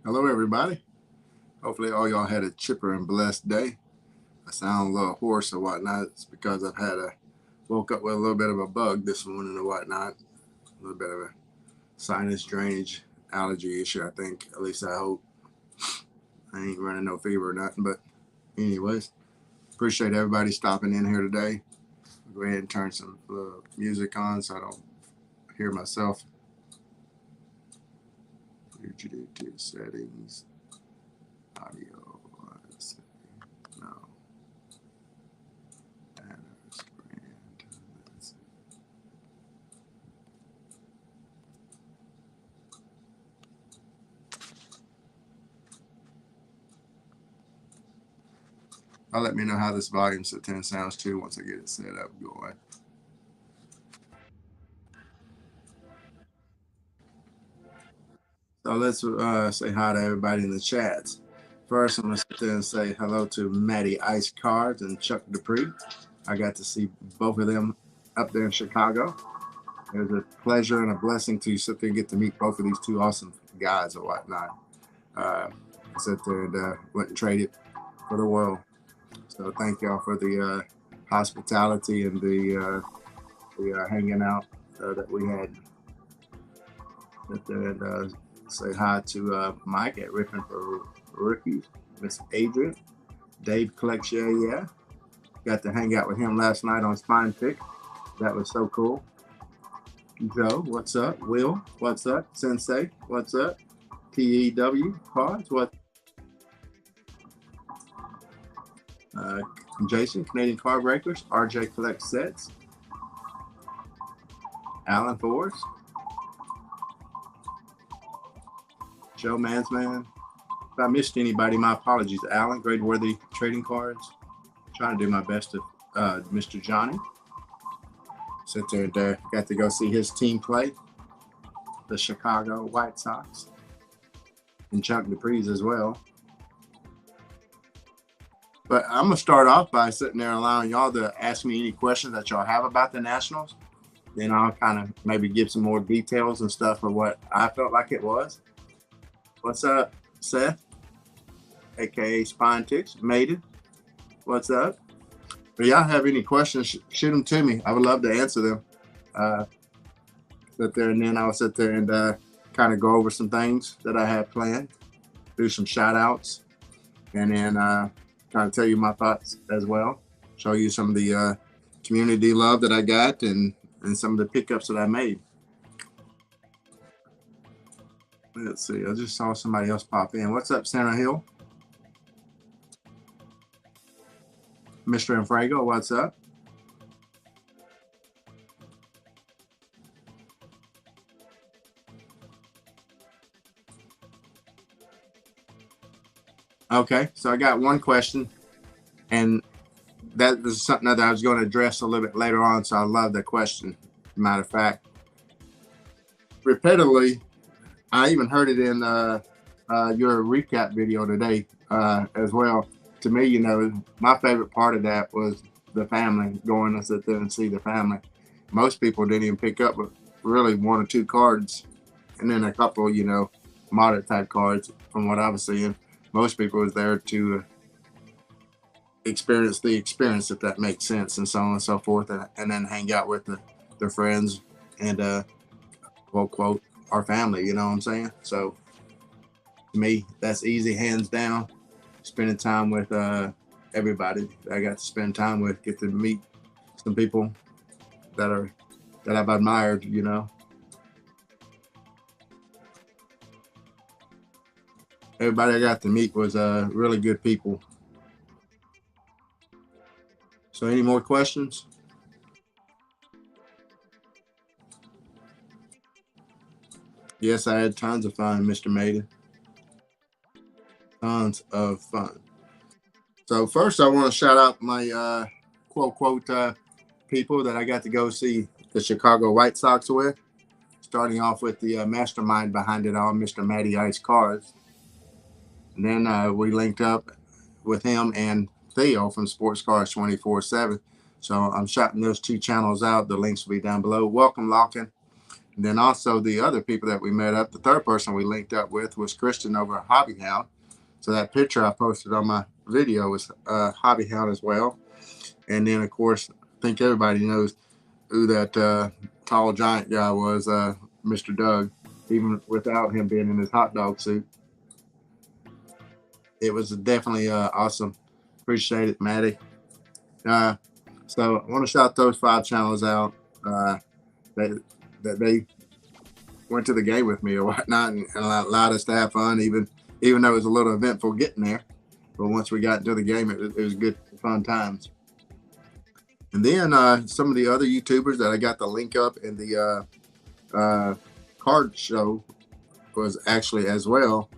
Hello, everybody. Hopefully, all y'all had a chipper and blessed day. I sound a little hoarse or whatnot. It's because I've had a woke up with a little bit of a bug this morning or whatnot. A little bit of a sinus drainage allergy issue, I think. At least I hope. I ain't running no fever or nothing. But, anyways, appreciate everybody stopping in here today. I'll go ahead and turn some music on so I don't hear myself. Fugitive settings, audio. No. I'll let me know how this volume set 10 sounds too once I get it set up going. So let's say hi to everybody in the chats. First, I'm going to sit there and say hello to Maddie Ice Cards and Chuck Dupree. I got to see both of them up there in Chicago. It was a pleasure and a blessing to sit there and get to meet both of these two awesome guys or whatnot. Sit there and went and traded for the world. So thank y'all for the hospitality and the hanging out that we had. Sit there and say hi to Mike at Ripping for Rookies, Miss Adrian, Dave collects yeah. Got to hang out with him last night on Spine Pick. That was so cool. Joe, what's up? Will, what's up? Sensei, what's up? TEW Cards, what? Uh, Jason, Canadian Card Breakers, RJ Collects Sets, Alan Forrest, Joe Mansman. If I missed anybody, my apologies. Alan, Great Worthy Trading Cards. Trying to do my best to Mr. Johnny. Sit there and got to go see his team play, the Chicago White Sox, and Chuck Dupree's as well. But I'm going to start off by sitting there allowing y'all to ask me any questions that y'all have about the Nationals. Then I'll kind of maybe give some more details and stuff of what I felt like it was. What's up, Seth? AKA Spine Ticks, Maiden. What's up? If y'all have any questions, shoot them to me. I would love to answer them. Sit there and then I'll sit there and kind of go over some things that I have planned, do some shout outs, and then kind of tell you my thoughts as well. Show you some of the community love that I got and some of the pickups that I made. Let's see. I just saw somebody else pop in. What's up, Santa Hill? Mr. Infrago, what's up? Okay, so I got one question, and that is something that I was going to address a little bit later on. So I love the question. Matter of fact, repeatedly, I even heard it in your recap video today as well. To me, my favorite part of that was the family, going to sit there and see the family. Most people didn't even pick up but really one or two cards, and then a couple, moderate type cards from what I was seeing. Most people was there to experience the experience, if that makes sense, and so on and so forth, and then hang out with their friends and quote our family. You know what I'm saying? So to me, that's easy, hands down. Spending time with everybody I got to spend time with, get to meet some people that I've admired. Everybody I got to meet was really good people. So, any more questions? Yes, I had tons of fun, Mr. Maiden. Tons of fun. So first, I want to shout out my quote people that I got to go see the Chicago White Sox with. Starting off with the mastermind behind it all, Mr. Matty Ice Cards. And then we linked up with him and Theo from Sports Cars 24/7. So I'm shouting those two channels out. The links will be down below. Welcome, Lockin. And then also the other people that we met up, the third person we linked up with was Christian over at Hobby Hound. So that picture I posted on my video was Hobby Hound as well. And then, of course, I think everybody knows who that tall giant guy was, Mr. Doug, even without him being in his hot dog suit. It was definitely awesome. Appreciate it, Maddie. So I want to shout those 5 channels out that they went to the game with me or whatnot and allowed us to have fun, even though it was a little eventful getting there. But once we got into the game, it was good, fun times. And then some of the other YouTubers that I got the link up in the card show was actually as well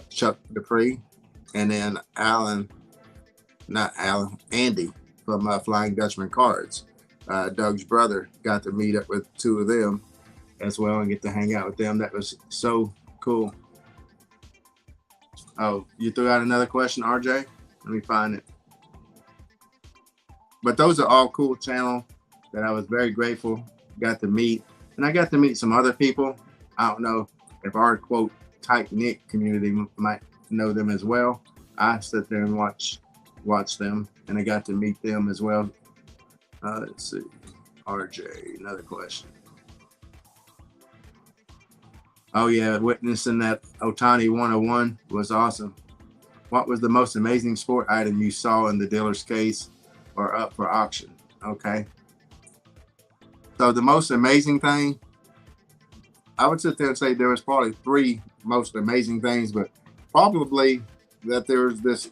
Chuck Dupree, and then Andy from Flying Dutchman Cards. Doug's brother, got to meet up with 2 of them as well and get to hang out with them. That was so cool. Oh, you threw out another question, RJ? Let me find it. But those are all cool channels that I was very grateful got to meet. And I got to meet some other people. I don't know if our, quote, tight-knit community might know them as well. I sit there and watch them, and I got to meet them as well. Let's see. RJ, another question. Oh, yeah, witnessing that Otani 101 was awesome. What was the most amazing sport item you saw in the dealer's case or up for auction? Okay. So the most amazing thing, I would sit there and say there was probably 3 most amazing things, but probably that there was this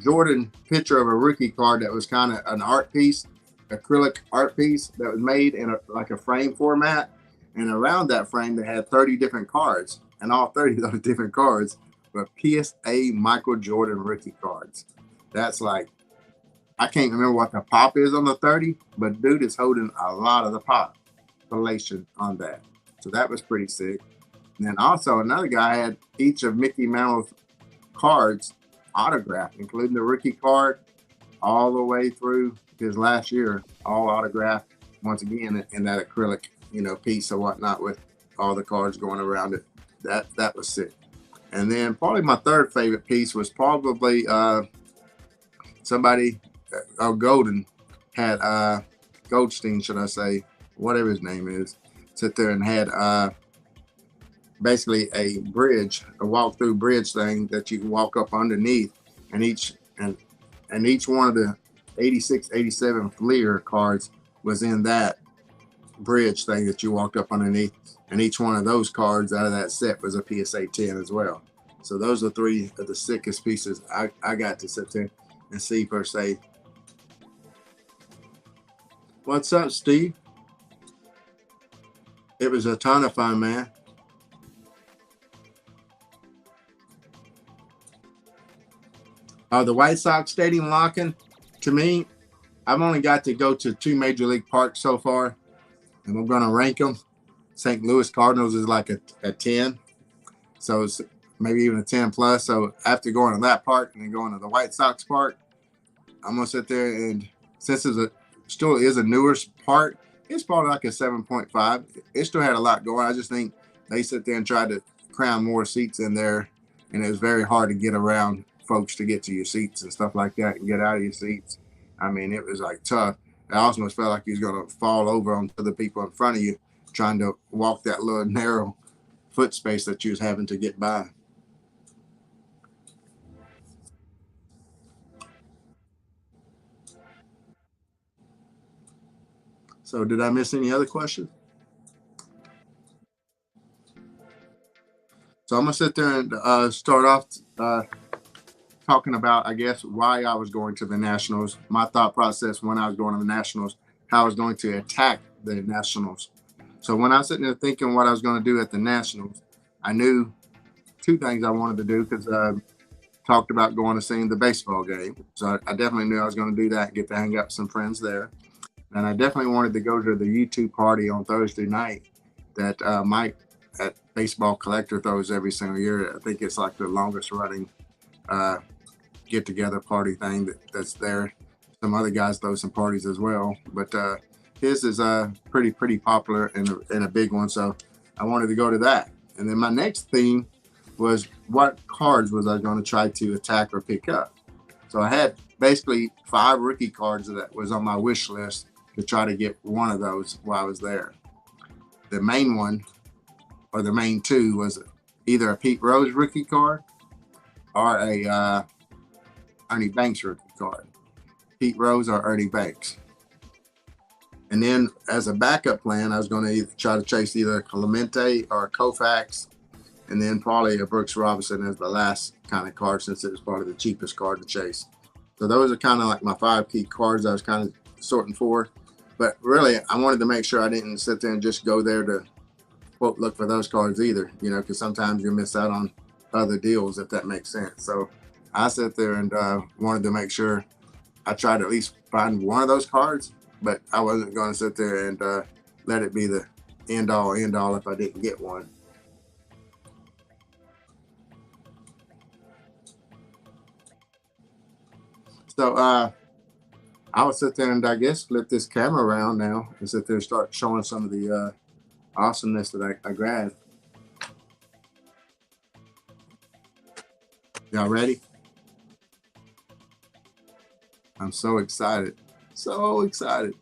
Jordan picture of a rookie card that was kind of an art piece, acrylic art piece that was made in like a frame format. And around that frame, they had 30 different cards, and all 30 of those different cards were PSA Michael Jordan rookie cards. That's like, I can't remember what the pop is on the 30, but dude is holding a lot of the population on that. So that was pretty sick. And then also another guy had each of Mickey Mouse cards autographed, including the rookie card all the way through his last year, all autographed once again in that acrylic, piece or whatnot with all the cards going around it. That was sick. And then probably my third favorite piece was probably somebody, Golden had Goldstein, should I say, whatever his name is, sit there and had basically a bridge, a walk-through bridge thing that you can walk up underneath, and each one of the 86, 87 Fleer cards was in that bridge thing that you walked up underneath, and each one of those cards out of that set was a PSA 10 as well. So those are 3 of the sickest pieces I got to sit there and see per se. What's up, Steve? It was a ton of fun, man. The White Sox stadium locking, to me, I've only got to go to 2 major league parks so far, and we're going to rank them. St. Louis Cardinals is like a 10, so it's maybe even a 10 plus. So after going to that park and then going to the White Sox park, I'm going to sit there, and since it still is a newer park, it's probably like a 7.5. It still had a lot going. I just think they sit there and tried to cram more seats in there, and it was very hard to get around folks to get to your seats and stuff like that and get out of your seats. I mean, it was like tough. It almost felt like you was going to fall over onto the people in front of you trying to walk that little narrow foot space that you was having to get by. So did I miss any other questions? So I'm going to sit there and start off talking about, I guess, why I was going to the Nationals, my thought process when I was going to the Nationals, how I was going to attack the Nationals. So when I was sitting there thinking what I was going to do at the Nationals, I knew 2 things I wanted to do because I talked about going to see the baseball game. So I definitely knew I was going to do that and get to hang out with some friends there. And I definitely wanted to go to the YouTube party on Thursday night that Mike at Baseball Collector throws every single year. I think it's like the longest running get-together party thing that's there. Some other guys throw some parties as well. But his is pretty popular and a big one. So I wanted to go to that. And then my next theme was what cards was I going to try to attack or pick up. So I had basically 5 rookie cards that was on my wish list to try to get one of those while I was there. The main one, or the main 2, was either a Pete Rose rookie card or a Ernie Banks rookie card. Pete Rose or Ernie Banks. And then as a backup plan, I was going to try to chase either a Clemente or a Koufax, and then probably a Brooks Robinson as the last kind of card, since it was probably the cheapest card to chase. So those are kind of like my 5 key cards I was kind of sorting for. But really, I wanted to make sure I didn't sit there and just go there to, quote, look for those cards either, you know, because sometimes you miss out on other deals, if that makes sense. So I sat there and wanted to make sure I tried to at least find one of those cards, but I wasn't going to sit there and let it be the end all if I didn't get one. So I would sit there and I guess flip this camera around now and sit there and start showing some of the awesomeness that I grabbed. Y'all ready? I'm so excited. So excited.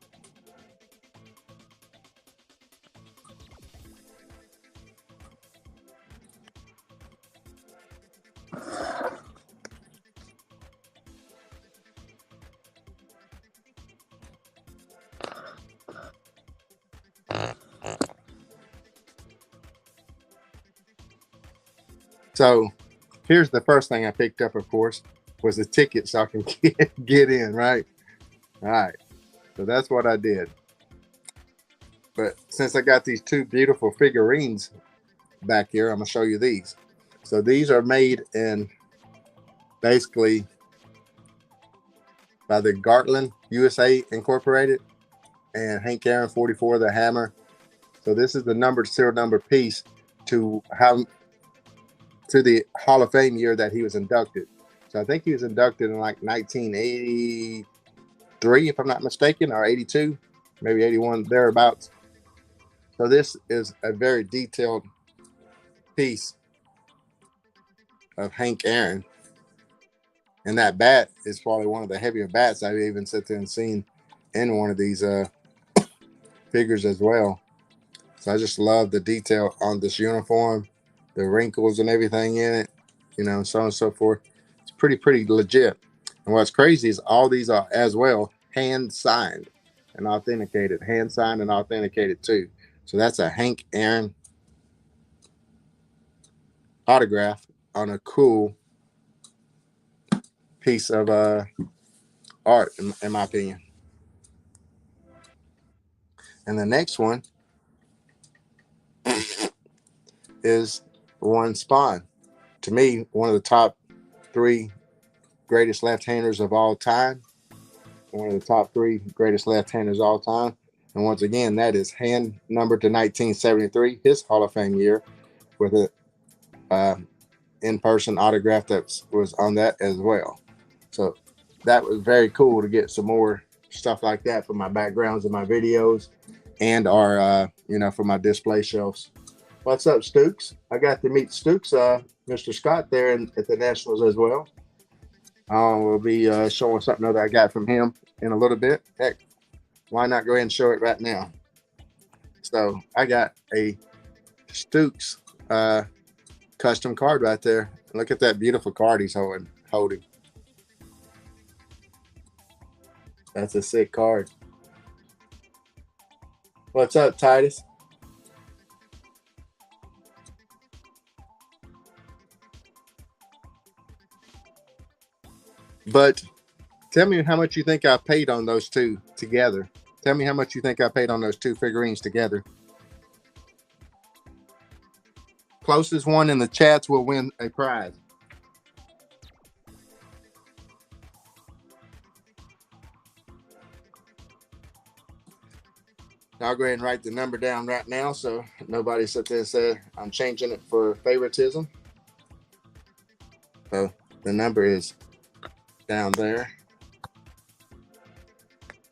So here's the first thing I picked up, of course, was a ticket so I can get in, right? All right. So that's what I did. But since I got these 2 beautiful figurines back here, I'm going to show you these. So these are made in basically by the Gartland USA Incorporated and Hank Aaron 44, the Hammer. So this is the numbered serial number piece to the Hall of Fame year that he was inducted. So I think he was inducted in like 1983, if I'm not mistaken, or 82, maybe 81, thereabouts. So this is a very detailed piece of Hank Aaron. And that bat is probably one of the heavier bats I've even sat there and seen in one of these figures as well. So I just love the detail on this uniform, the wrinkles and everything in it, you know, so on and so forth. It's pretty legit. And what's crazy is all these are as well hand signed and authenticated, too. So that's a Hank Aaron autograph on a cool piece of art, in my opinion. And the next one is Warren Spahn. To me, one of the top 3 greatest left-handers of all time. One of the top 3 greatest left-handers of all time. And once again, that is hand numbered to 1973, his Hall of Fame year, with a in-person autograph that was on that as well. So that was very cool to get some more stuff like that for my backgrounds and my videos, and our you know, for my display shelves. What's up, Stooks? I got to meet Stooks, Mr. Scott, there at the Nationals as well. We'll be showing something that I got from him in a little bit. Heck, why not go ahead and show it right now? So I got a Stooks custom card right there. Look at that beautiful card he's holding. That's a sick card. What's up, Titus? But tell me how much you think I paid on those 2 together. Tell me how much you think I paid on those 2 figurines together. Closest one in the chats will win a prize. I'll go ahead and write the number down right now so nobody sit there and say I'm changing it for favoritism. So the number is down there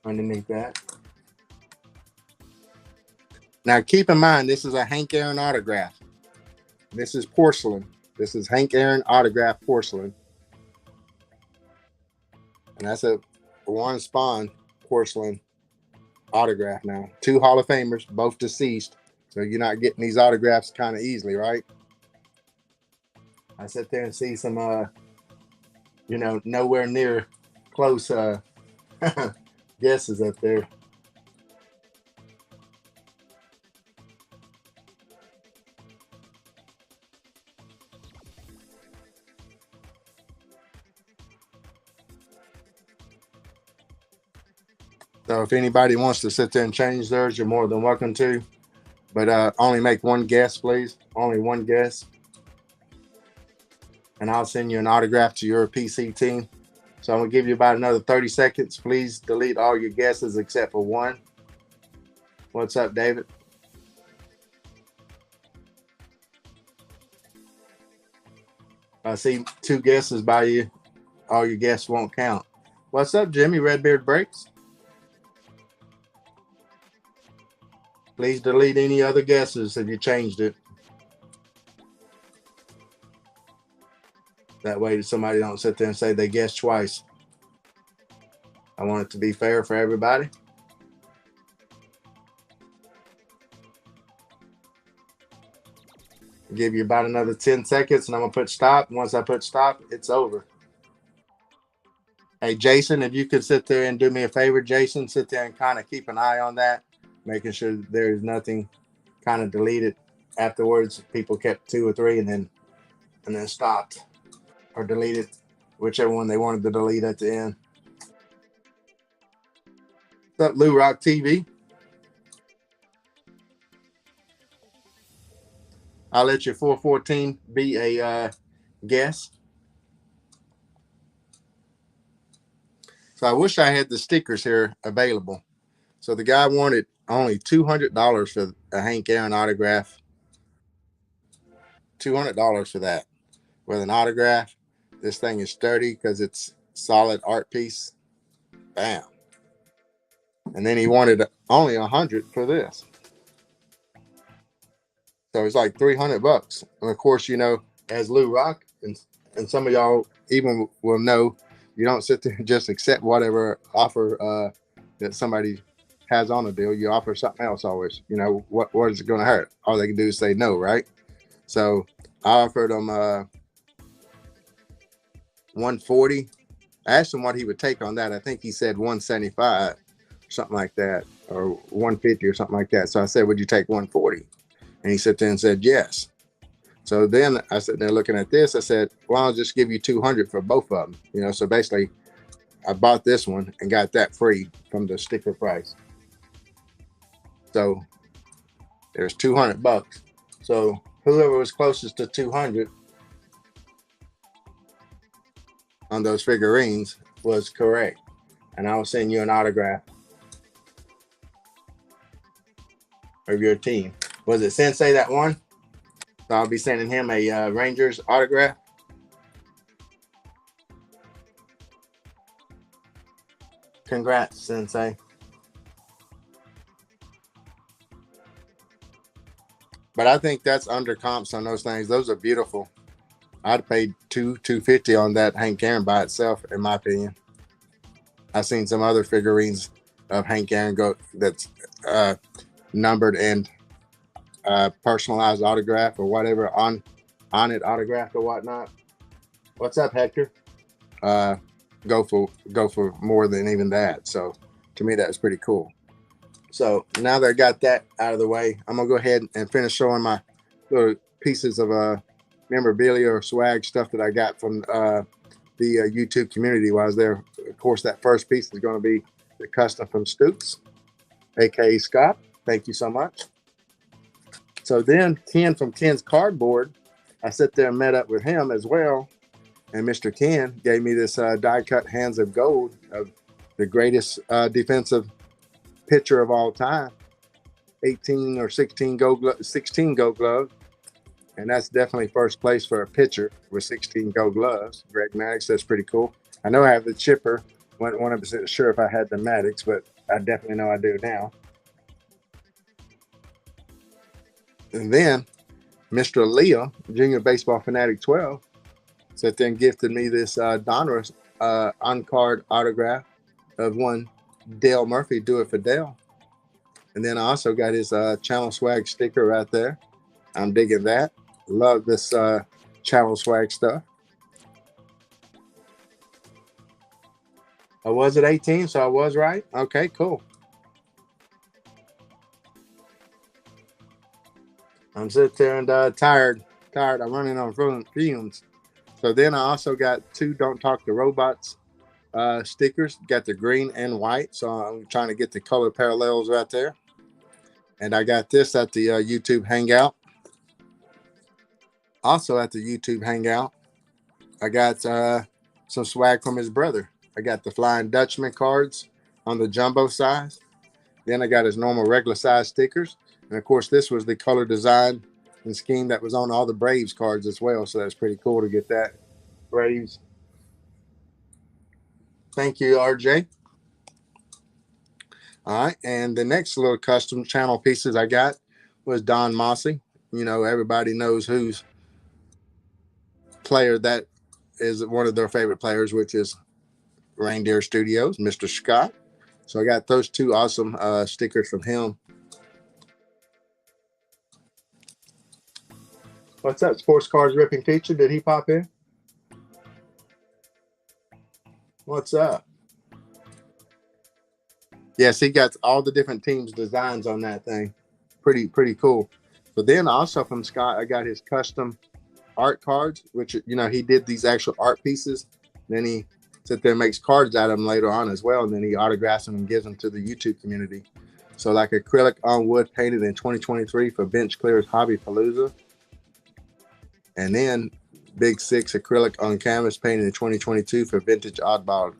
underneath that. Now, keep in mind, this is a Hank Aaron autograph. This is porcelain. This is Hank Aaron autograph porcelain. And that's a Warren Spahn porcelain autograph now. 2 Hall of Famers, both deceased. So you're not getting these autographs kind of easily, right? I sit there and see some, nowhere near close guesses up there. So if anybody wants to sit there and change theirs, you're more than welcome to. But only make one guess, please. Only one guess. And I'll send you an autograph to your PC team. So I'm going to give you about another 30 seconds. Please delete all your guesses except for one. What's up, David? I see 2 guesses by you. All your guesses won't count. What's up, Jimmy? Redbeard Breaks. Please delete any other guesses if you changed it. That way somebody don't sit there and say they guessed twice. I want it to be fair for everybody. I'll give you about another 10 seconds and I'm going to put stop. Once I put stop, it's over. Hey, Jason, if you could sit there and do me a favor, Jason, sit there and kind of keep an eye on that, making sure there's nothing kind of deleted afterwards. People kept 2 or 3 and then stopped or deleted whichever one they wanted to delete at the end. What's up, Lou Rock TV? I'll let your 414 be a guess. So I wish I had the stickers here available. So the guy wanted only $200 for a Hank Aaron autograph. $200 for that with an autograph. This thing is sturdy because it's solid art piece. Bam. And then he wanted only $100 for this. So it's like $300. And of course, as Lou Rock and some of y'all even will know, you don't sit there and just accept whatever offer that somebody has on a deal. You offer something else always. What is it going to hurt? All they can do is say no, right? So I offered him $140. I asked him what he would take on that. I think he said $175, something like that, or $150 or something like that. So I said, would you take $140? And he sat there and said yes. So then I sat there looking at this. I said, well, I'll just give you $200 for both of them. So basically I bought this one and got that free from the sticker price. So there's $200. So whoever was closest to 200 on those figurines was correct. And I'll send you an autograph of your team. Was it Sensei that won? So I'll be sending him a Rangers autograph. Congrats, Sensei. But I think that's under comps on those things. Those are beautiful. I'd pay $250 on that Hank Aaron by itself, in my opinion. I've seen some other figurines of Hank Aaron that's numbered and personalized autograph or whatever on it autographed or whatnot. What's up, Hector? Go for more than even that. So to me, that's pretty cool. So now that I got that out of the way, I'm gonna go ahead and finish showing my little pieces of memorabilia or swag stuff that I got from the YouTube community while I was there. Of course, that first piece is going to be the custom from Stoops, aka Scott. Thank you so much. So then Ken from Ken's Cardboard, I sat there and met up with him as well. And Mr. Ken gave me this die-cut Hands of Gold of the greatest defensive pitcher of all time, 18 or 16 gold gloves. And that's definitely first place for a pitcher with 16 gold gloves. Greg Maddox, that's pretty cool. I know I have the chipper. Wasn't 100% sure if I had the Maddox, but I definitely know I do now. And then Mr. Leo, Junior Baseball Fanatic 12, sat there and gifted me this Donruss on-card autograph of one Dale Murphy, Do It for Dale. And then I also got his Channel Swag sticker right there. I'm digging that. Love this Channel Swag stuff. I was at 18, so I was right. Okay, cool. I'm sitting there and tired. I'm running on fumes. So then I also got 2 Don't Talk to Robots stickers. Got the green and white. So I'm trying to get the color parallels right there. And I got this at the YouTube Hangout. Also at the YouTube Hangout, I got some swag from his brother. I got the Flying Dutchman cards on the jumbo size. Then I got his normal regular size stickers. And of course, this was the color design and scheme that was on all the Braves cards as well. So that's pretty cool to get that. Braves. Thank you, RJ. All right. And the next little custom channel pieces I got was Don Mossy. You know, everybody knows whose player that is one of their favorite players, which is Reindeer Studios, Mr. Scott. So I got those 2 awesome stickers from him. What's up, Sports Cards Ripping Teacher? Did he pop in? What's up? Yes, he got all the different teams' designs on that thing. Pretty cool. But then also from Scott, I got his custom art cards, which, you know, he did these actual art pieces. Then he sits there and makes cards out of them later on as well. And then he autographs them and gives them to the YouTube community. So like acrylic on wood painted in 2023 for Bench Clear's Hobby Palooza. And then Big 6 acrylic on canvas painted in 2022 for Vintage Oddball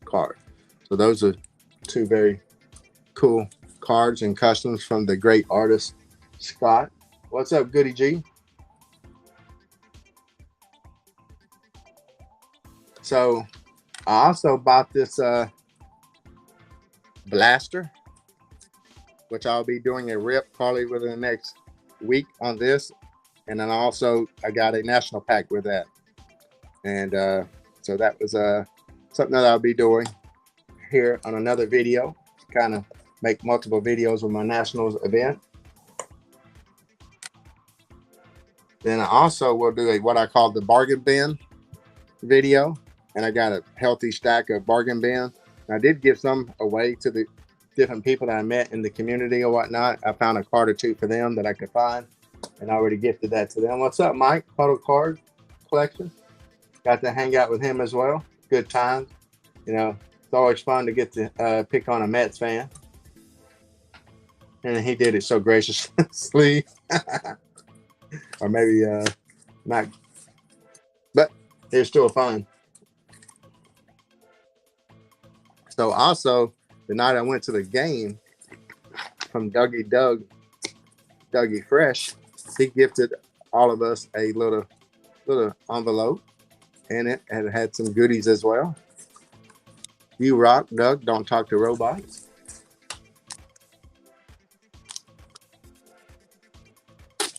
card. So those are 2 very cool cards and customs from the great artist Scott. What's up, Goody G? So I also bought this blaster, which I'll be doing a rip probably within the next week on this. And then also I got a national pack with that. And so that was something that I'll be doing here on another video. Kind of make multiple videos with my nationals event. Then I also will do what I call the bargain bin video. And I got a healthy stack of bargain bins. I did give some away to the different people that I met in the community or whatnot. I found a card or 2 for them that I could find. And I already gifted that to them. What's up, Mike? Puddle card collection. Got to hang out with him as well. Good times. You know, it's always fun to get to pick on a Mets fan. And he did it so graciously. Or maybe not. But it's still fun. So also, the night I went to the game from Dougie Fresh, he gifted all of us a little envelope in it, and it had some goodies as well. You rock, Doug. Don't talk to robots.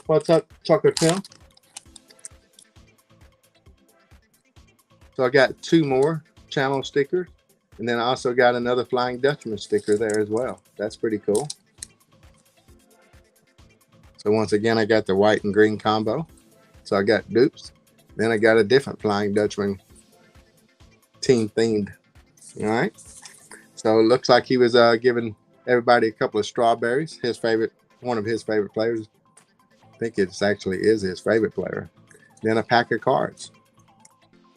What's up, Chocolate Tim? So I got 2 more channel stickers. And then I also got another Flying Dutchman sticker there as well. That's pretty cool. So once again, I got the white and green combo. So I got dupes. Then I got a different Flying Dutchman team themed. All right. So it looks like he was giving everybody a couple of strawberries. One of his favorite players. I think it actually is his favorite player. Then a pack of cards.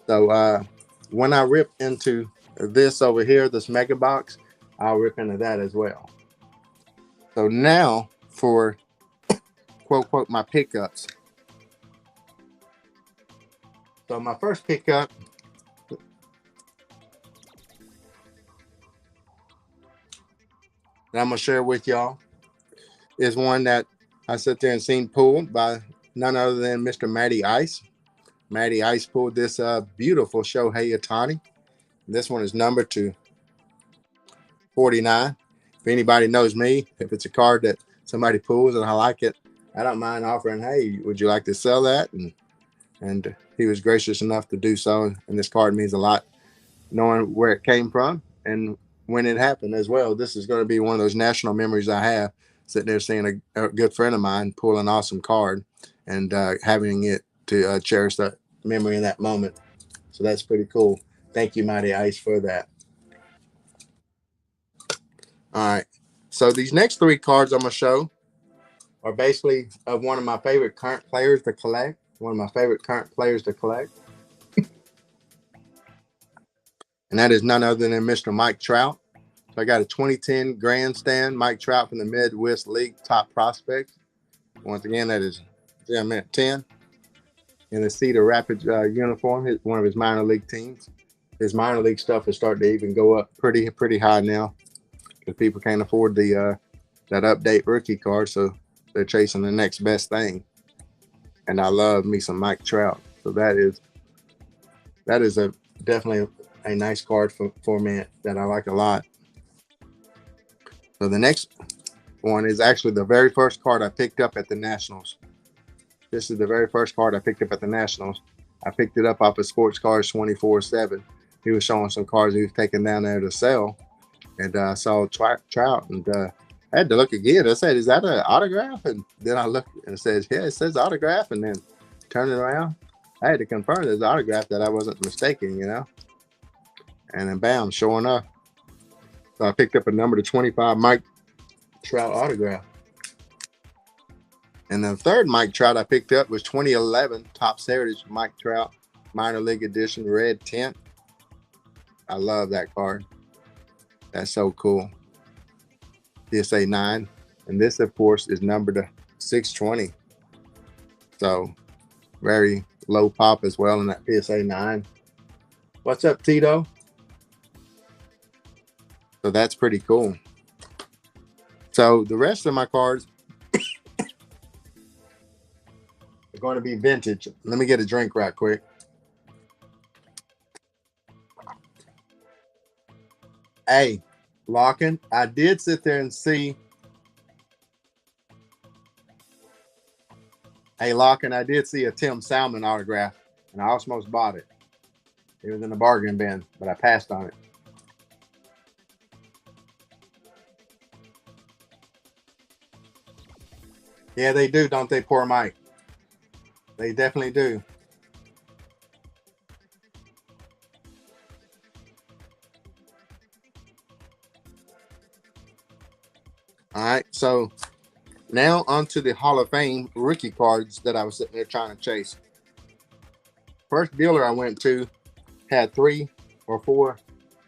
So when I rip into this over here, this mega box, I'll rip into that as well. So now for quote my pickups. So my first pickup that I'm gonna share with y'all is one that I sat there and seen pulled by none other than Mr. Matty Ice. Matty Ice pulled this beautiful Shohei Ohtani. This one is numbered to 49. If anybody knows me, if it's a card that somebody pulls and I like it, I don't mind offering, hey, would you like to sell that? And he was gracious enough to do so. And this card means a lot, knowing where it came from and when it happened as well. This is going to be one of those national memories I have, sitting there seeing a good friend of mine pull an awesome card and having it to cherish that memory in that moment. So that's pretty cool. Thank you, Mighty Ice, for that. All right. So these next three cards I'm going to show are basically of one of my favorite current players to collect. One of my favorite current players to collect. And that is none other than Mr. Mike Trout. So I got a 2010 Grandstand Mike Trout from the Midwest League top prospect. Once again, that is 10 in the Cedar Rapids uniform, one of his minor league teams. His minor league stuff is starting to even go up pretty high now because people can't afford the that update rookie card, so they're chasing the next best thing. And I love me some Mike Trout. So that is definitely a nice card for me that I like a lot. So the next one is actually the very first card I picked up at the Nationals. This is the very first card I picked up at the Nationals. I picked it up off of Sports Cards 24/7. He was showing some cards he was taking down there to sell. And I saw Trout, and I had to look again. I said, is that an autograph? And then I looked and it says, yeah, it says autograph. And then turn it around. I had to confirm there's autograph, that I wasn't mistaken, you know. And then bam, sure enough. So I picked up a number to 25 Mike Trout autograph. And the third Mike Trout I picked up was 2011 Topps Heritage Mike Trout Minor League Edition red tint. I love that card. That's so cool. PSA 9. And this, of course, is numbered to 620. So very low pop as well in that PSA 9. What's up, Tito? So that's pretty cool. So the rest of my cards are going to be vintage. Let me get a drink right quick. Hey, Larkin, I did sit there and see. Hey, Larkin, I did see a Tim Salmon autograph, and I almost bought it. It was in the bargain bin, but I passed on it. Yeah, they do, don't they, poor Mike? They definitely do. All right, so now onto the Hall of Fame rookie cards that I was sitting there trying to chase. First dealer I went to had 3 or 4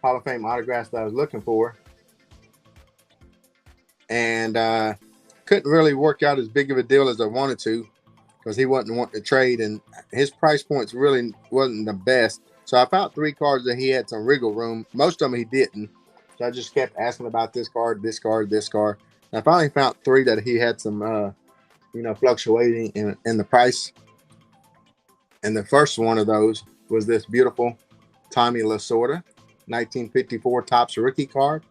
Hall of Fame autographs that I was looking for. And couldn't really work out as big of a deal as I wanted to, because he wasn't wanting to trade, and his price points really wasn't the best. So I found 3 cards that he had some wriggle room. Most of them he didn't. So I just kept asking about this card, this card, this card. And I finally found 3 that he had some, fluctuating in the price. And the first one of those was this beautiful Tommy Lasorda 1954 Topps rookie card.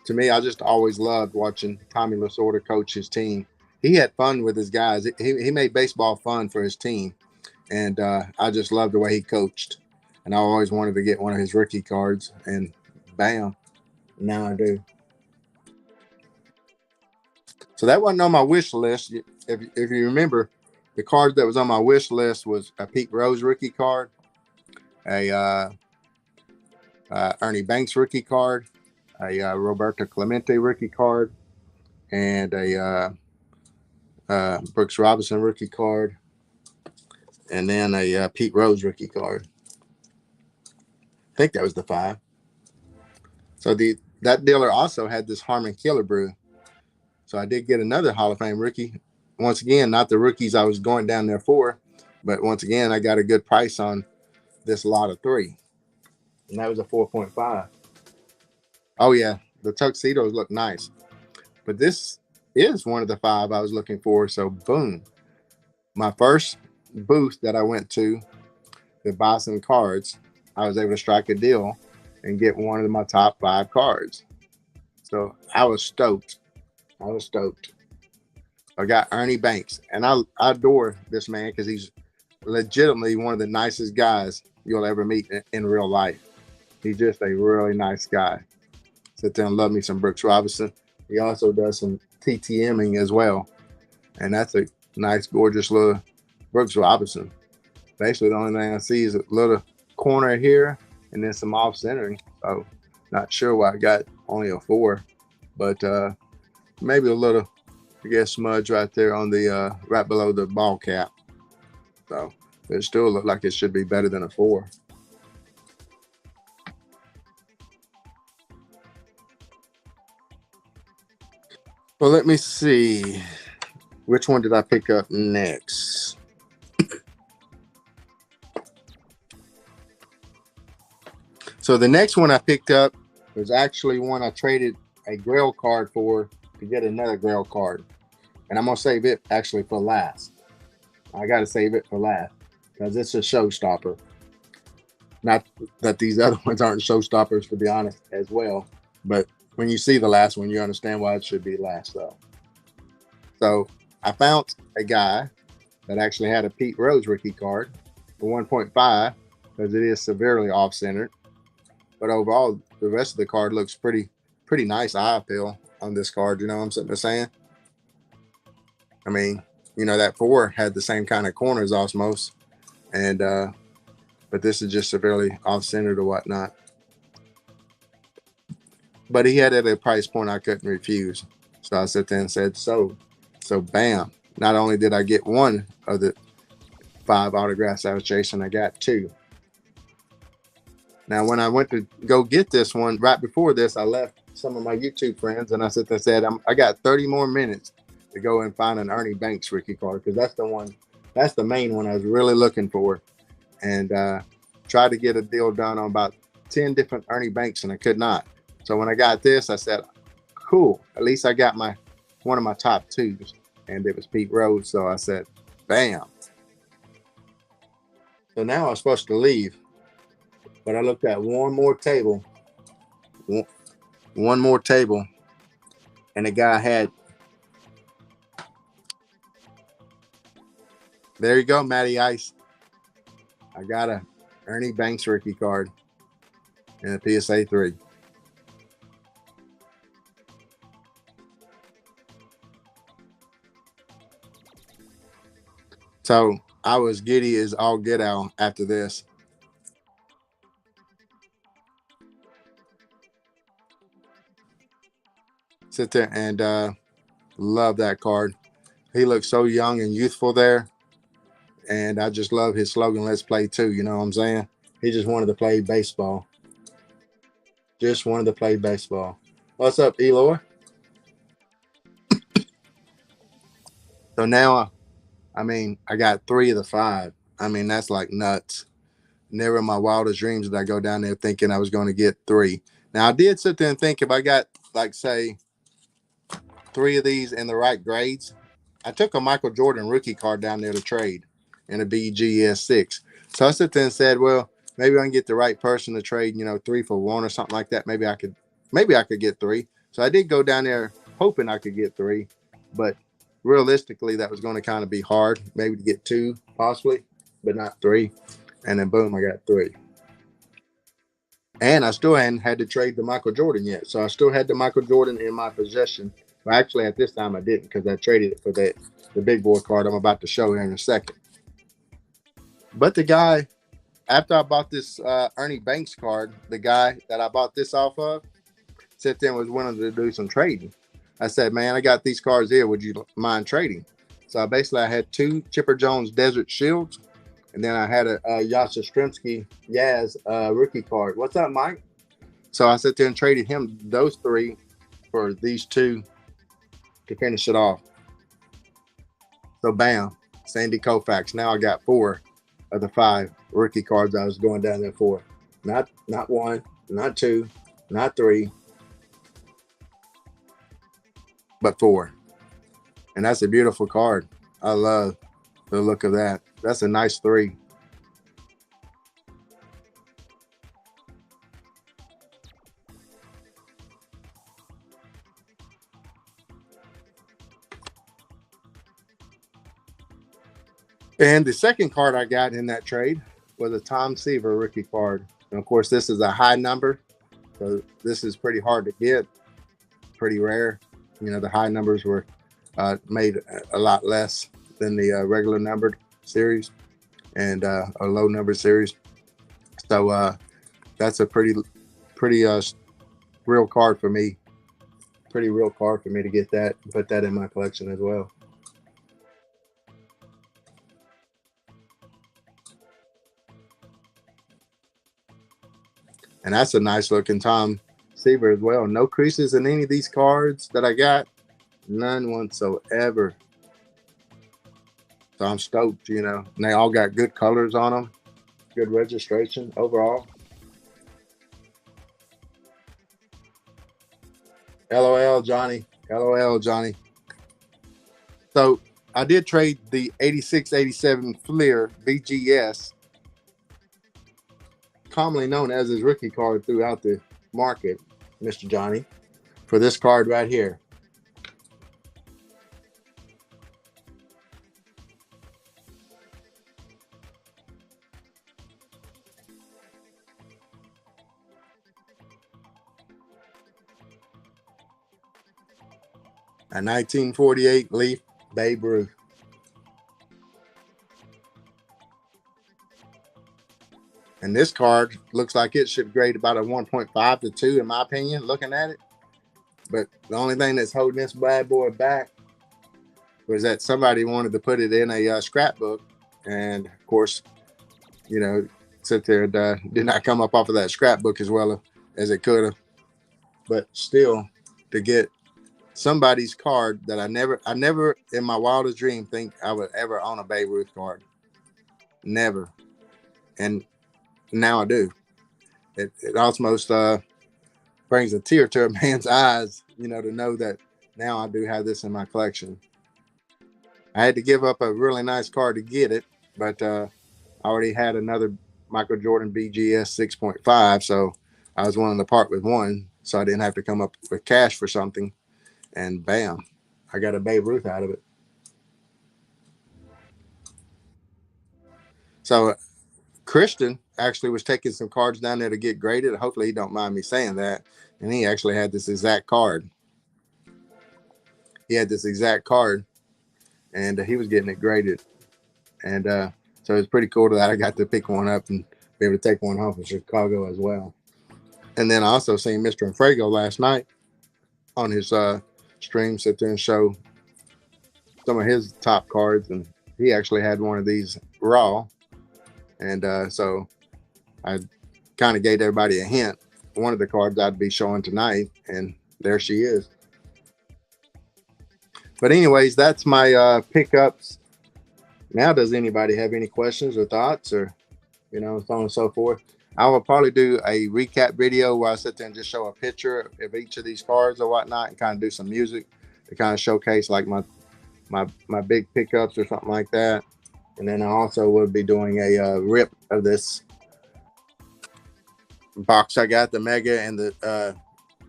To me, I just always loved watching Tommy Lasorda coach his team. He had fun with his guys. He made baseball fun for his team. And I just loved the way he coached. And I always wanted to get one of his rookie cards. And bam, now I do. So that wasn't on my wish list. If you remember, the card that was on my wish list was a Pete Rose rookie card, a Ernie Banks rookie card, a Roberto Clemente rookie card, and a Brooks Robinson rookie card, and then a Pete Rose rookie card. I think that was the 5. So that dealer also had this Harmon Killebrew. So I did get another Hall of Fame rookie. Once again, not the rookies I was going down there for, but once again, I got a good price on this lot of 3. And that was a 4.5. Oh, yeah. The tuxedos look nice. But this is one of the 5 I was looking for. So, boom. My first booth that I went to buy some cards, I was able to strike a deal and get one of my top 5 cards. So, I was stoked. I got Ernie Banks, and I adore this man because he's legitimately one of the nicest guys you'll ever meet in real life. He's just a really nice guy. Sit there and love me some Brooks Robinson. He also does some TTMing as well, and that's a nice, gorgeous little Brooks Robinson. Basically, the only thing I see is a little corner here and then some off centering. So, not sure why I got only a 4, but maybe a little, I guess, smudge right there on the right below the ball cap. So, it still looked like it should be better than a 4. Well, let me see. Which one did I pick up next? So the next one I picked up was actually one I traded a Grail card for to get another Grail card. And I'm going to save it actually for last. I got to save it for last because it's a showstopper. Not that these other ones aren't showstoppers, to be honest, as well. But when you see the last one, you understand why it should be last, though. So I found a guy that actually had a Pete Rose rookie card for 1.5 because it is severely off-centered. But overall, the rest of the card looks pretty nice eye appeal on this card. You know what I'm saying? I mean, you know, that 4 had the same kind of corners osmos, and but this is just severely off-centered or whatnot. But he had it at a price point I couldn't refuse. So I sat there and said, so bam. Not only did I get 1 of the 5 autographs I was chasing, I got 2. Now, when I went to go get this one, right before this, I left some of my YouTube friends, and I said, I got 30 more minutes to go and find an Ernie Banks rookie card because that's the main one I was really looking for, and tried to get a deal done on about 10 different Ernie Banks, and I could not. So when I got this, I said, cool, at least I got one of my top 2s, and it was Pete Rose. So I said, bam. So now I'm supposed to leave. But I looked at one more table, and the guy had, there you go, Matty Ice. I got a Ernie Banks rookie card and a PSA 3. So I was giddy as all get out after this. Sit there and love that card. He looks so young and youthful there. And I just love his slogan, let's play too. You know what I'm saying? He just wanted to play baseball. Just wanted to play baseball. What's up, Eloy? So now, I mean, I got 3 of the 5. I mean, that's like nuts. Never in my wildest dreams did I go down there thinking I was going to get 3. Now, I did sit there and think if I got, like, say, 3 of these in the right grades, I took a Michael Jordan rookie card down there to trade in a BGS 6. So I sit there and said, well, maybe I can get the right person to trade, 3 for 1 or something like that. Maybe I could get 3. So I did go down there hoping I could get 3, but realistically, that was going to kind of be hard, maybe to get 2 possibly, but not 3. And then boom, I got 3. And I still hadn't had to trade the Michael Jordan yet. So I still had the Michael Jordan in my possession. Well, actually, at this time, I didn't because I traded it for the big boy card I'm about to show here in a second. But the guy, after I bought this Ernie Banks card, the guy that I bought this off of sat there and was willing to do some trading. I said, man, I got these cards here. Would you mind trading? So I had 2 Chipper Jones Desert Shields. And then I had a Yasha Stremski Yaz rookie card. What's up, Mike? So I sat there and traded him those 3 for these 2 to finish it off. So bam, Sandy Koufax. Now I got 4 of the 5 rookie cards I was going down there for. Not 1, not 2, not 3, but 4. And that's a beautiful card. I love the look of that. That's a nice 3. And the second card I got in that trade was a Tom Seaver rookie card. And of course, this is a high number, so this is pretty hard to get, pretty rare. You know, the high numbers were made a lot less than the regular numbered series and a low numbered series. So that's a pretty real card for me. Pretty real card for me to get that, put that in my collection as well. And that's a nice looking Tom Seaver as well. No creases in any of these cards that I got. None whatsoever. So I'm stoked, you know. And they all got good colors on them. Good registration overall. LOL, Johnny. LOL, Johnny. So I did trade the 86-87 Fleer BGS, commonly known as his rookie card throughout the market, Mr. Johnny, for this card right here. A 1948 Leaf Babe Ruth. And this card looks like it should grade about a 1.5 to 2, in my opinion, looking at it. But the only thing that's holding this bad boy back was that somebody wanted to put it in a scrapbook. And, of course, you know, sit there and did not come up off of that scrapbook as well as it could have. But still, to get somebody's card that I never in my wildest dream think I would ever own a Babe Ruth card. Never. And now I do. It almost brings a tear to a man's eyes, you know, to know that now I do have this in my collection. I had to give up a really nice card to get it, but I already had another Michael Jordan BGS 6.5, so I was willing to part with one, so I didn't have to come up with cash for something. And bam, I got a Babe Ruth out of it. So Christian actually was taking some cards down there to get graded. Hopefully he don't mind me saying that. And he actually had this exact card. He had this exact card, and he was getting it graded. And so it's pretty cool that I got to pick one up and be able to take one home from Chicago as well. And then I also seen Mr. Infrago last night on his stream, sit there and show some of his top cards, and he actually had one of these raw. And so I kind of gave everybody a hint. One of the cards I'd be showing tonight, and there she is. But anyways, that's my pickups. Now, does anybody have any questions or thoughts, or, you know, so on and so forth? I will probably do a recap video where I sit there and just show a picture of each of these cards or whatnot, and kind of do some music to kind of showcase like my big pickups or something like that. And then I also will be doing a rip of this box I got, the Mega and the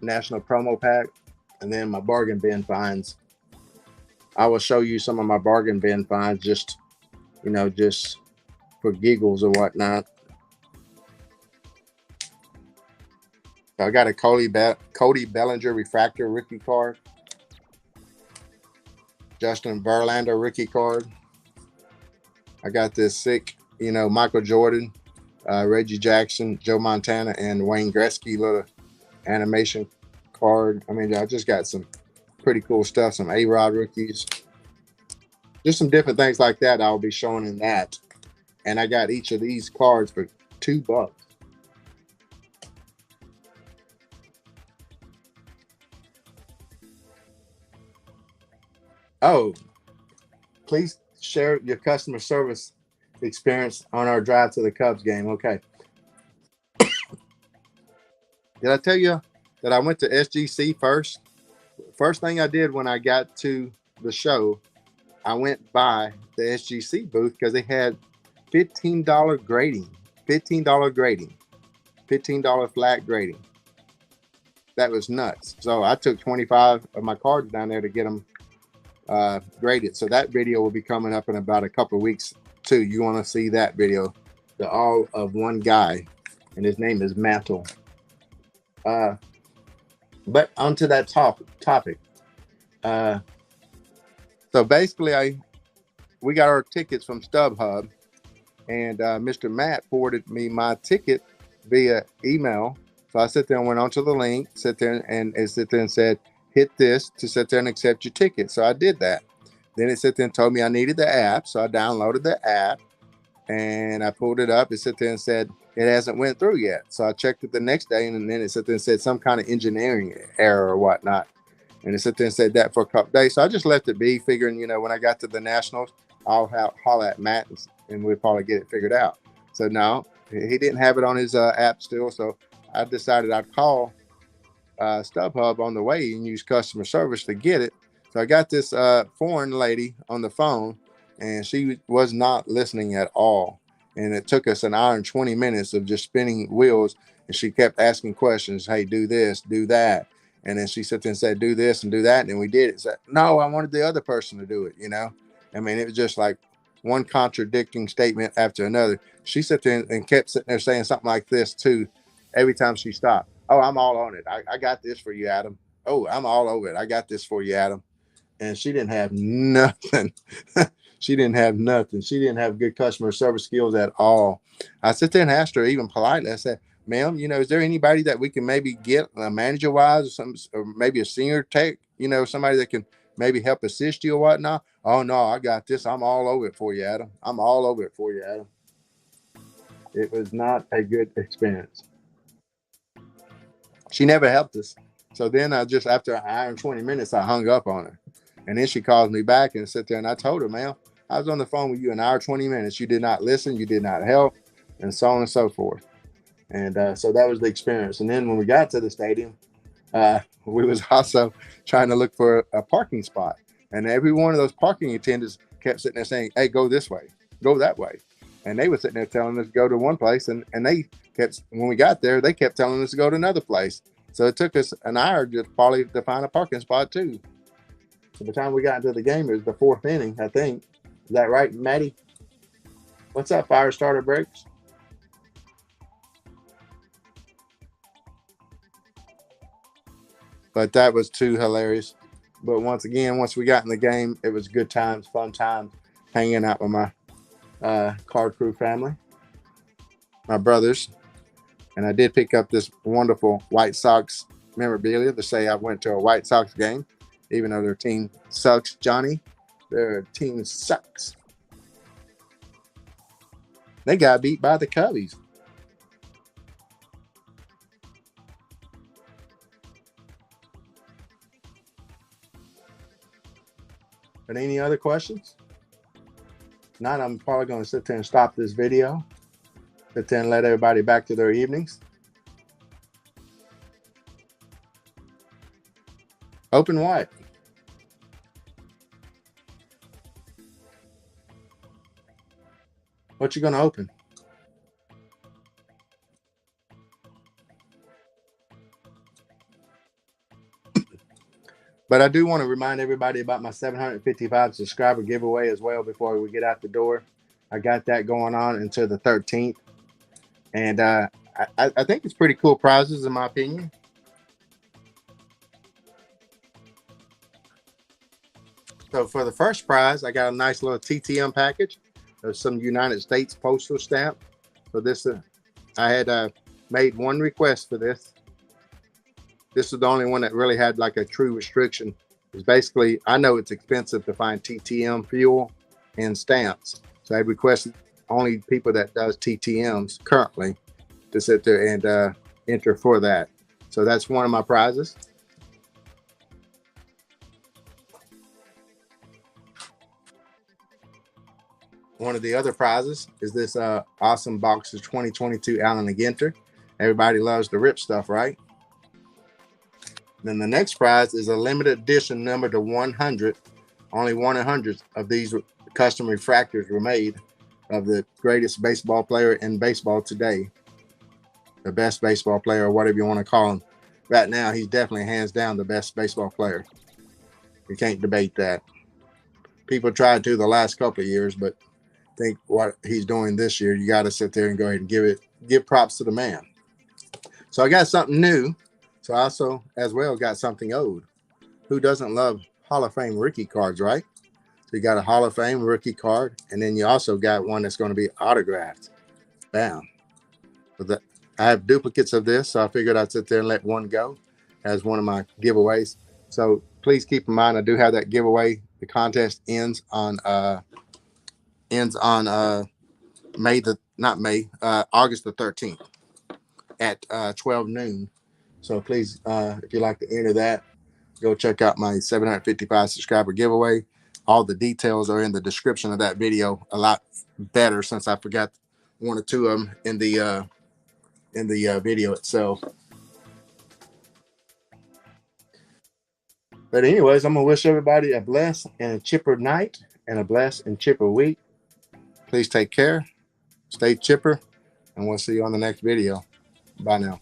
National Promo Pack, and then my bargain bin finds. I will show you some of my bargain bin finds, just, you know, just for giggles or whatnot. So I got a Cody Bellinger refractor rookie card, Justin Verlander rookie card. I got this sick, you know, Michael Jordan, Reggie Jackson, Joe Montana, and Wayne Gretzky little animation card. I mean, I just got some pretty cool stuff, some A-Rod rookies, just some different things like that I'll be showing in that. And I got each of these cards for $2. Oh, please share your customer service experience on our drive to the Cubs game. Okay. Did I tell you that I went to SGC first? First thing I did when I got to the show, I went by the SGC booth because they had $15 grading, $15 flat grading. That was nuts. So I took 25 of my cards down there to get them graded. So that video will be coming up in about a couple of weeks too. You want to see that video, the all of one guy, and his name is Mantle. But onto that topic. So basically, we got our tickets from StubHub, and Mr. Matt forwarded me my ticket via email. So I sit there and went onto the link, sit there and said, hit this to sit there and accept your ticket. So I did that. Then it sit there and told me I needed the app. So I downloaded the app and I pulled it up. It sit there and said it hasn't went through yet. So I checked it the next day, and then it sit there and said some kind of engineering error or whatnot. And it sit there and said that for a couple days. So I just left it be, figuring, when I got to the Nationals, I'll holler at Matt and we'll probably get it figured out. So no, he didn't have it on his app still. So I decided I'd call StubHub on the way and use customer service to get it. So I got this foreign lady on the phone, and she was not listening at all. And it took us an hour and 20 minutes of just spinning wheels. And she kept asking questions. Hey, do this, do that. And then she sat there and said, do this and do that. And we did it. So, no, I wanted the other person to do it, I mean, it was just like one contradicting statement after another. She sat there and kept sitting there saying something like this, too, every time she stopped. Oh, I'm all on it. I got this for you, Adam. Oh, I'm all over it. I got this for you, Adam. And she didn't have nothing. She didn't have nothing. She didn't have good customer service skills at all. I sit there and asked her, even politely, I said, ma'am, is there anybody that we can maybe get manager-wise or maybe a senior tech, somebody that can maybe help assist you or whatnot? Oh, no, I got this. I'm all over it for you, Adam. I'm all over it for you, Adam. It was not a good experience. She never helped us. So then after an hour and 20 minutes, I hung up on her. And then she calls me back and sit there, and I told her, ma'am, I was on the phone with you an hour, 20 minutes. You did not listen. You did not help, and so on and so forth. And so that was the experience. And then when we got to the stadium, we was also trying to look for a parking spot. And every one of those parking attendants kept sitting there saying, hey, go this way, go that way. And they were sitting there telling us to go to one place. And they kept, when we got there, they kept telling us to go to another place. So it took us an hour just probably to find a parking spot too. So by the time we got into the game, it was the fourth inning, I think. Is that right, Maddie? What's up, Fire Starter Breaks? But that was too hilarious. But once we got in the game, it was good times, fun times, hanging out with my Card Crew family, my brothers. And I did pick up this wonderful White Sox memorabilia to say I went to a White Sox game, even though their team sucks, Johnny. Their team sucks. They got beat by the Cubbies. But any other questions? If not, I'm probably going to sit there and stop this video. Sit there and let everybody back to their evenings. Open what? What you going to open? But I do want to remind everybody about my 755 subscriber giveaway as well before we get out the door. I got that going on until the 13th. And I think it's pretty cool prizes, in my opinion. So for the first prize, I got a nice little TTM package of some United States postal stamp. So this, I had made one request for this. This is the only one that really had like a true restriction. It's basically, I know it's expensive to find TTM fuel and stamps. So I requested only people that does TTMs currently to sit there and enter for that. So that's one of my prizes. One of the other prizes is this awesome box of 2022 Allen & Ginter. Everybody loves the rip stuff, right? Then the next prize is a limited edition number to 100. Only 100 of these custom refractors were made of the greatest baseball player in baseball today. The best baseball player, or whatever you want to call him. Right now, he's definitely hands down the best baseball player. You can't debate that. People tried to the last couple of years, but think what he's doing this year, you got to sit there and go ahead and give props to the man. So I got something new. So I also, as well, got something old. Who doesn't love Hall of Fame rookie cards, right? So you got a Hall of Fame rookie card, and then you also got one that's going to be autographed. Bam. So I have duplicates of this, so I figured I'd sit there and let one go as one of my giveaways. So please keep in mind, I do have that giveaway. The contest ends on August the 13th at 12 noon. So please, if you'd like to enter that, go check out my 755 subscriber giveaway. All the details are in the description of that video. A lot better since I forgot one or two of them in the video itself. But anyways, I'm gonna wish everybody a blessed and a chipper night and a blessed and chipper week. Please take care, stay chipper, and we'll see you on the next video. Bye now.